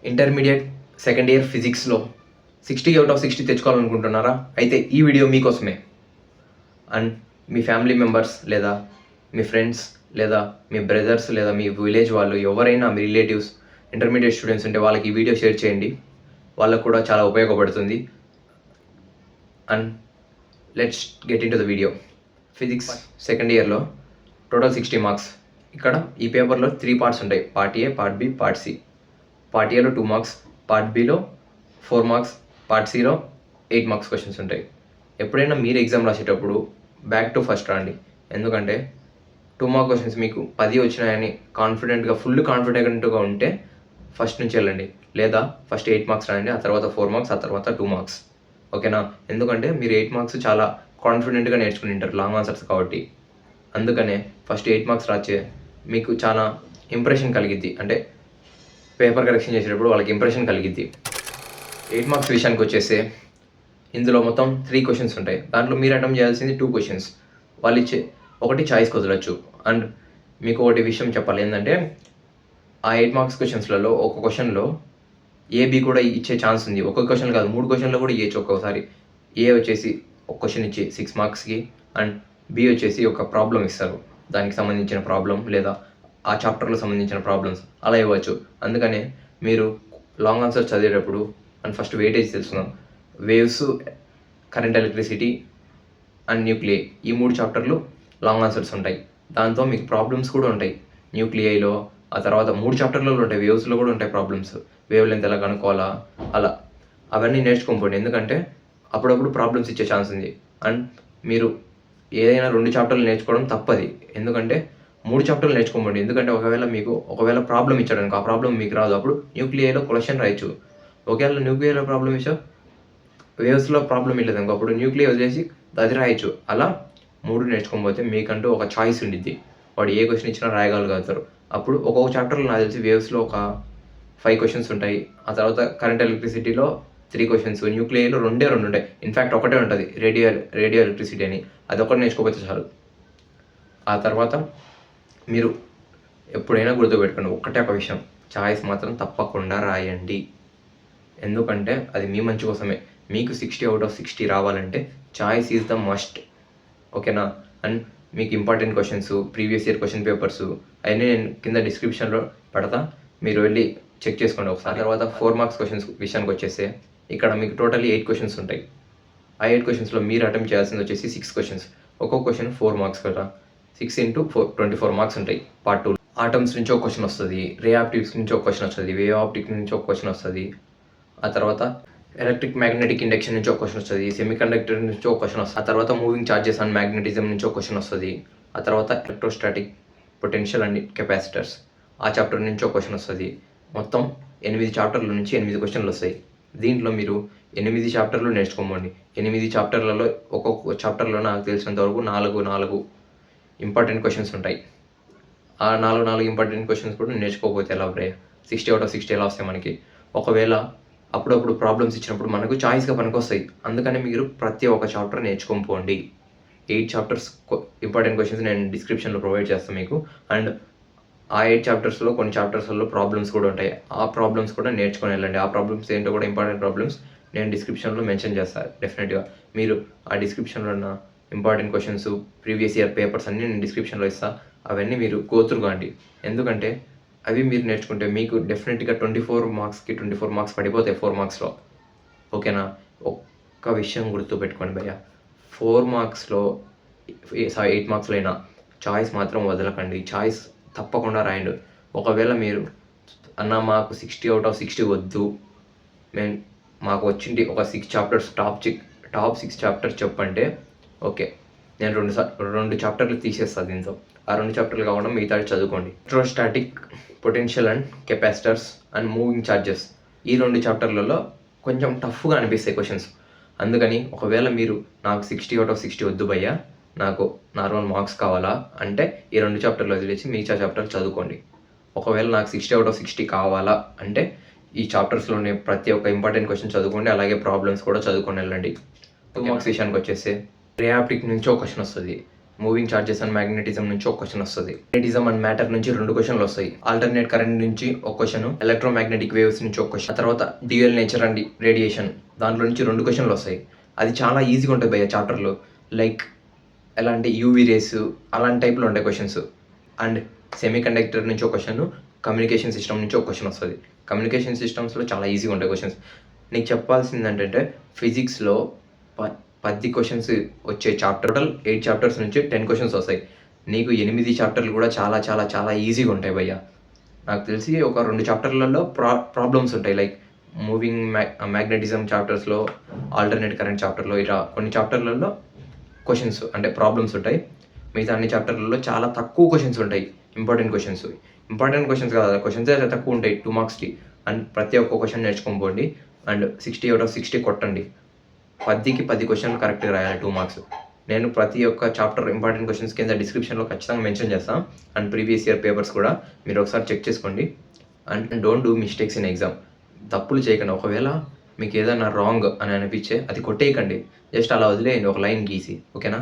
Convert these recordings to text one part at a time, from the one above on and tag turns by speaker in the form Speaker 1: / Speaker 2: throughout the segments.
Speaker 1: Intermediate second year ఫిజిక్స్లో 60/60 తెచ్చుకోవాలనుకుంటున్నారా? అయితే ఈ వీడియో మీకోసమే. అండ్ మీ ఫ్యామిలీ మెంబర్స్ లేదా మీ ఫ్రెండ్స్ లేదా మీ బ్రదర్స్ లేదా మీ విలేజ్ వాళ్ళు ఎవరైనా మీ రిలేటివ్స్ ఇంటర్మీడియట్ స్టూడెంట్స్ ఉంటే వాళ్ళకి ఈ వీడియో షేర్ చేయండి. వాళ్ళకు కూడా చాలా ఉపయోగపడుతుంది. And let's get into the video. Physics second ఇయర్లో టోటల్ 60 మార్క్స్. ఇక్కడ ఈ పేపర్లో 3 పార్ట్స్ ఉంటాయి. Part A, part B, part C. Part ఏలో 2 మార్క్స్, పార్ట్ బిలో 4 మార్క్స్, పార్ట్ సిలో 8 మార్క్స్ క్వశ్చన్స్ ఉంటాయి. ఎప్పుడైనా మీరు ఎగ్జామ్ రాసేటప్పుడు బ్యాక్ టు ఫస్ట్ రండి. ఎందుకంటే 2 మార్క్ క్వశ్చన్స్ మీకు 10 వచ్చినాయని ఫుల్ కాన్ఫిడెంట్గా ఉంటే ఫస్ట్ నుంచి వెళ్ళండి. లేదా ఫస్ట్ 8 మార్క్స్ రాయండి, ఆ తర్వాత 4 మార్క్స్, ఆ తర్వాత 2 మార్క్స్. ఓకేనా? ఎందుకంటే మీరు 8 మార్క్స్ చాలా కాన్ఫిడెంట్గా నేర్చుకుని ఉంటారు లాంగ్ ఆన్సర్స్ కాబట్టి. అందుకనే ఫస్ట్ 8 మార్క్స్ రాచే మీకు చాలా ఇంప్రెషన్ కలిగిద్ది. అంటే పేపర్ కరెక్షన్ చేసేటప్పుడు వాళ్ళకి ఇంప్రెషన్ కలిగిద్ది. 8 మార్క్స్ విషయానికి వచ్చేస్తే ఇందులో మొత్తం 3 క్వశ్చన్స్ ఉంటాయి. దాంట్లో మీరు అటెంప్ట్ చేయాల్సింది 2 క్వశ్చన్స్. వాళ్ళు ఇచ్చే ఒకటి చాయిస్కి వదలొచ్చు. అండ్ మీకు ఒకటి విషయం చెప్పాలి ఏంటంటే, ఆ 8 మార్క్స్ క్వశ్చన్స్లలో ఒక క్వశ్చన్లో ఏబి కూడా ఇచ్చే ఛాన్స్ ఉంది. ఒక్కొక్క క్వశ్చన్ కాదు, 3 క్వశ్చన్లో కూడా ఇవ్వచ్చు ఒక్కొక్కసారి. ఏ వచ్చేసి ఒక క్వశ్చన్ ఇచ్చి 6 మార్క్స్కి, అండ్ బి వచ్చేసి ఒక ప్రాబ్లం ఇస్తారు, దానికి సంబంధించిన ప్రాబ్లం లేదా ఆ చాప్టర్లో సంబంధించిన ప్రాబ్లమ్స్ అలా ఇవ్వచ్చు. అందుకనే మీరు లాంగ్ ఆన్సర్ చదివేటప్పుడు అండ్ ఫస్ట్ వెయిటేజ్ తెలుసుకుందాం. Waves, current electricity and nuclei, ఈ 3 చాప్టర్లు లాంగ్ ఆన్సర్స్ ఉంటాయి. దాంతో మీకు ప్రాబ్లమ్స్ కూడా ఉంటాయి. న్యూక్లియైలో ఆ తర్వాత 3 చాప్టర్లలో ఉంటాయి. వేవ్స్లో కూడా ఉంటాయి ప్రాబ్లమ్స్. వేవ్ లెంత్ ఎలా కనుక్కోవాలా అలా అవన్నీ నేర్చుకోకపోండి. ఎందుకంటే అప్పుడప్పుడు ప్రాబ్లమ్స్ ఇచ్చే ఛాన్స్ ఉంది. అండ్ మీరు ఏదైనా 2 చాప్టర్లు నేర్చుకోవడం తప్పది. ఎందుకంటే 3 చాప్టర్లు నేర్చుకోమండి. ఎందుకంటే ఒకవేళ ప్రాబ్లం ఇచ్చాడు అనుకో, ఆ ప్రాబ్లం మీకు రాదు. అప్పుడు న్యూక్లియైలో క్వశ్చన్ రాయొచ్చు. ఒకవేళ న్యూక్లియైలో ప్రాబ్లం ఇచ్చా, వేవ్స్లో ప్రాబ్లం ఇవ్వలేదు అనుకో, అప్పుడు న్యూక్లియై వదిలేసి అది రాయొచ్చు. అలా 3 నేర్చుకోకపోతే మీకంటూ ఒక చాయిస్ ఉండిద్ది. వాడు ఏ క్వశ్చన్ ఇచ్చినా రాయగలుగుతారు. అప్పుడు ఒక్కొక్క చాప్టర్లో నాకు తెలిసి వేవ్స్లో ఒక 5 క్వశ్చన్స్ ఉంటాయి. ఆ తర్వాత కరెంట్ ఎలక్ట్రిసిటీలో 3 క్వశ్చన్స్, న్యూక్లియైలో 2 ఉంటాయి. ఇన్ఫ్యాక్ట్ ఒకటే ఉంటుంది, రేడియో ఎలక్ట్రిసిటీ అని. అది ఒకటి నేర్చుకోకపోతే చాలు. ఆ తర్వాత మీరు ఎప్పుడైనా గుర్తుపెట్టుకోండి ఒకటే ఒక విషయం, చాయిస్ మాత్రం తప్పకుండా రాయండి. ఎందుకంటే అది మీ మంచి కోసమే. మీకు 60/60 రావాలంటే చాయిస్ ఈజ్ ద మస్ట్. ఓకేనా? అండ్ మీకు important questions, previous year question papers అవన్నీ నేను కింద డిస్క్రిప్షన్లో పెడతా, మీరు వెళ్ళి చెక్ చేసుకోండి ఒకసారి. తర్వాత 4 మార్క్స్ క్వశ్చన్స్ విషయానికి వచ్చేస్తే ఇక్కడ మీకు టోటల్లీ 8 క్వశ్చన్స్ ఉంటాయి. ఆ 8 క్వశ్చన్స్లో మీరు అటెంప్ట్ చేయాల్సింది వచ్చేసి 6 క్వశ్చన్స్. ఒక్కొక్క క్వశ్చన్ 4 మార్క్స్ కదా, 6 × 4 24 మార్క్స్ ఉంటాయి. పార్ట్ 2 ఆటమ్స్ నుంచి ఒక క్వశ్చన్ వస్తుంది, రే ఆప్టిక్స్ నుంచి ఒక క్వశ్చన్ వస్తుంది, వేవ్ ఆప్టిక్స్ నుంచి ఒక క్వశ్చన్ వస్తుంది. ఆ తర్వాత ఎలక్ట్రిక్ మ్యాగ్నెటిక్ ఇండక్షన్ నుంచి ఒక క్వశ్చన్ వస్తుంది, సెమీ కండక్టర్ నుంచి ఒక క్వశ్చన్ వస్తుంది. ఆ తర్వాత మూవింగ్ ఛార్జెస్ అండ్ మ్యాగ్నెటిజం నుంచి ఒక క్వశ్చన్ వస్తుంది. ఆ తర్వాత ఎలక్ట్రోస్టాటిక్ పొటెన్షియల్ అండ్ కెపాసిటర్స్, ఆ చాప్టర్ నుంచి ఒక క్వశ్చన్ వస్తుంది. మొత్తం 8 చాప్టర్ల నుంచి 8 క్వశ్చన్లు వస్తాయి. దీంట్లో మీరు 8 చాప్టర్లు నేర్చుకోమండి. 8 చాప్టర్లలో ఒక్కొక్క చాప్టర్లో నాకు తెలిసినంత వరకు 4 ఇంపార్టెంట్ క్వశ్చన్స్ ఉంటాయి. ఆ 4 ఇంపార్టెంట్ క్వశ్చన్స్ కూడా నేర్చుకోకపోతే ఎలా బ్రే? 60/60 ఎలా వస్తాయి మనకి? ఒకవేళ అప్పుడప్పుడు ప్రాబ్లమ్స్ ఇచ్చినప్పుడు మనకు చాయిస్గా పనికొస్తాయి. అందుకని మీరు ప్రతి ఒక్క చాప్టర్ నేర్చుకోకపోండి. 8 చాప్టర్స్ ఇంపార్టెంట్ క్వశ్చన్స్ నేను డిస్క్రిప్షన్లో ప్రొవైడ్ చేస్తాను మీకు. అండ్ ఆ 8 చాప్టర్స్లో కొన్ని చాప్టర్స్లో ప్రాబ్లమ్స్ కూడా ఉంటాయి. ఆ ప్రాబ్లమ్స్ కూడా నేర్చుకొని వెళ్ళండి. ఆ ప్రాబ్లమ్స్ ఏంటో కూడా ఇంపార్టెంట్ ప్రాబ్లమ్స్ నేను డిస్క్రిప్షన్లో మెన్షన్ చేస్తాను. డెఫినెట్గా మీరు ఆ డిస్క్రిప్షన్లో ఉన్న important questions, previous year papers అన్నీ నేను డిస్క్రిప్షన్లో ఇస్తాను. అవన్నీ మీరు గోత్రు కాండి. ఎందుకంటే అవి మీరు నేర్చుకుంటే మీకు డెఫినెట్గా 24 మార్క్స్కి 24 మార్క్స్ పడిపోతాయి 4 మార్క్స్లో. ఓకేనా? ఒక్క విషయం గుర్తుపెట్టుకోండి భయ్య, 4 మార్క్స్లో 8 మార్క్స్లో అయినా చాయిస్ మాత్రం వదలకండి. చాయిస్ తప్పకుండా రాయండి. ఒకవేళ మీరు అన్న మాకు 60/60 వద్దు, మాకు వచ్చింది ఒక 6 చాప్టర్స్ టాప్ 6 చాప్టర్స్ చెప్పంటే ఓకే, నేను 2 చాప్టర్లు తీసేస్తాను దీంతో. ఆ 2 చాప్టర్లు కాకుండా మిగతా చదువుకోండి. Electrostatic potential and capacitors and moving charges, ఈ 2 చాప్టర్లలో కొంచెం టఫ్గా అనిపిస్తాయి క్వశ్చన్స్. అందుకని ఒకవేళ మీరు నాకు 60/60 వద్దు భయ్యా, నాకు నార్మల్ మార్క్స్ కావాలా అంటే ఈ 2 చాప్టర్లు వదిలేసి మిగతా చాప్టర్లు చదువుకోండి. ఒకవేళ నాకు 60/60 కావాలా అంటే ఈ చాప్టర్స్లోనే ప్రతి ఒక్క ఇంపార్టెంట్ క్వశ్చన్ చదువుకోండి. అలాగే ప్రాబ్లమ్స్ కూడా చదువుకొని వెళ్ళండి. 2 మార్క్స్ విషయానికి వచ్చేస్తే రే ఆప్టిక్ నుంచి ఒక క్వశ్చన్ వస్తుంది, మూవింగ్ చార్జెస్ అండ్ మ్యాగ్నెటిజం నుంచి ఒక క్వశ్చన్ వస్తుంది. మ్యాగ్నెటిజం అండ్ మ్యాటర్ నుంచి 2 క్వశ్చన్లు వస్తాయి. ఆల్టర్నేట్ కరెంట్ నుంచి ఒక క్వశ్చన్, ఎలక్ట్రోమాగ్నెటిక్ వేవ్స్ నుంచి ఒక క్వశ్చన్, ఆ తర్వాత డ్యూయల్ నేచర్ అండ్ రేడియేషన్ దాంట్లో నుంచి 2 క్వశ్చన్లు వస్తాయి. అది చాలా ఈజీగా ఉంటుంది భయ్య చాప్టర్లు. లైక్ ఎలాంటి యూవీ రేస్ అలాంటి టైప్లో ఉంటాయి క్వశ్చన్స్. అండ్ సెమీ కండక్టర్ నుంచి ఒక క్వశ్చన్, కమ్యూనికేషన్ సిస్టమ్ నుంచి ఒక క్వశ్చన్ వస్తుంది. కమ్యూనికేషన్ సిస్టమ్స్లో చాలా ఈజీగా ఉంటాయి క్వశ్చన్స్. నీకు చెప్పాల్సింది ఏంటంటే ఫిజిక్స్లో 10 క్వశ్చన్స్ వచ్చే చాప్టర్, టోటల్ 8 చాప్టర్స్ నుంచి 10 క్వశ్చన్స్ వస్తాయి. నీకు 8 చాప్టర్లు కూడా చాలా చాలా చాలా ఈజీగా ఉంటాయి భయ్య. నాకు తెలిసి ఒక 2 చాప్టర్లలో ప్రాబ్లమ్స్ ఉంటాయి. లైక్ మూవింగ్ మ్యాగ్నెటిజం చాప్టర్స్లో, ఆల్టర్నేట్ కరెంట్ చాప్టర్లో, ఇలా కొన్ని చాప్టర్లలో క్వశ్చన్స్ అంటే ప్రాబ్లమ్స్ ఉంటాయి. మిగతా అన్ని చాప్టర్లలో చాలా తక్కువ క్వశ్చన్స్ ఉంటాయి. ఇంపార్టెంట్ క్వశ్చన్స్ కాదు, క్వశ్చన్స్ అయితే తక్కువ ఉంటాయి 2 మార్క్స్కి. అండ్ ప్రతి ఒక్క క్వశ్చన్ నేర్చుకొని పోండి. అండ్ 60 out of 60 కొట్టండి. 10కి 10 క్వశ్చన్లు కరెక్ట్గా రాయాలి 2 మార్క్స్. నేను ప్రతి ఒక్క చాప్టర్ ఇంపార్టెంట్ క్వశ్చన్స్ కింద డిస్క్రిప్షన్లో ఖచ్చితంగా మెన్షన్ చేస్తాను. అండ్ ప్రీవియస్ ఇయర్ పేపర్స్ కూడా మీరు ఒకసారి చెక్ చేసుకోండి. And don't do mistakes in exam. తప్పులు చేయకండి. ఒకవేళ మీకు ఏదైనా రాంగ్ అని అనిపించే అది కొట్టేయకండి, జస్ట్ అలా వదిలేయండి ఒక లైన్ గీసి, ఓకేనా?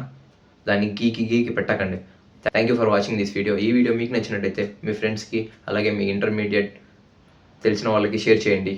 Speaker 1: దాన్ని గీకి పెట్టకండి. Thank you for watching this video. ఈ వీడియో మీకు నచ్చినట్టయితే మీ ఫ్రెండ్స్కి అలాగే మీ ఇంటర్మీడియట్ తెలిసిన వాళ్ళకి షేర్ చేయండి.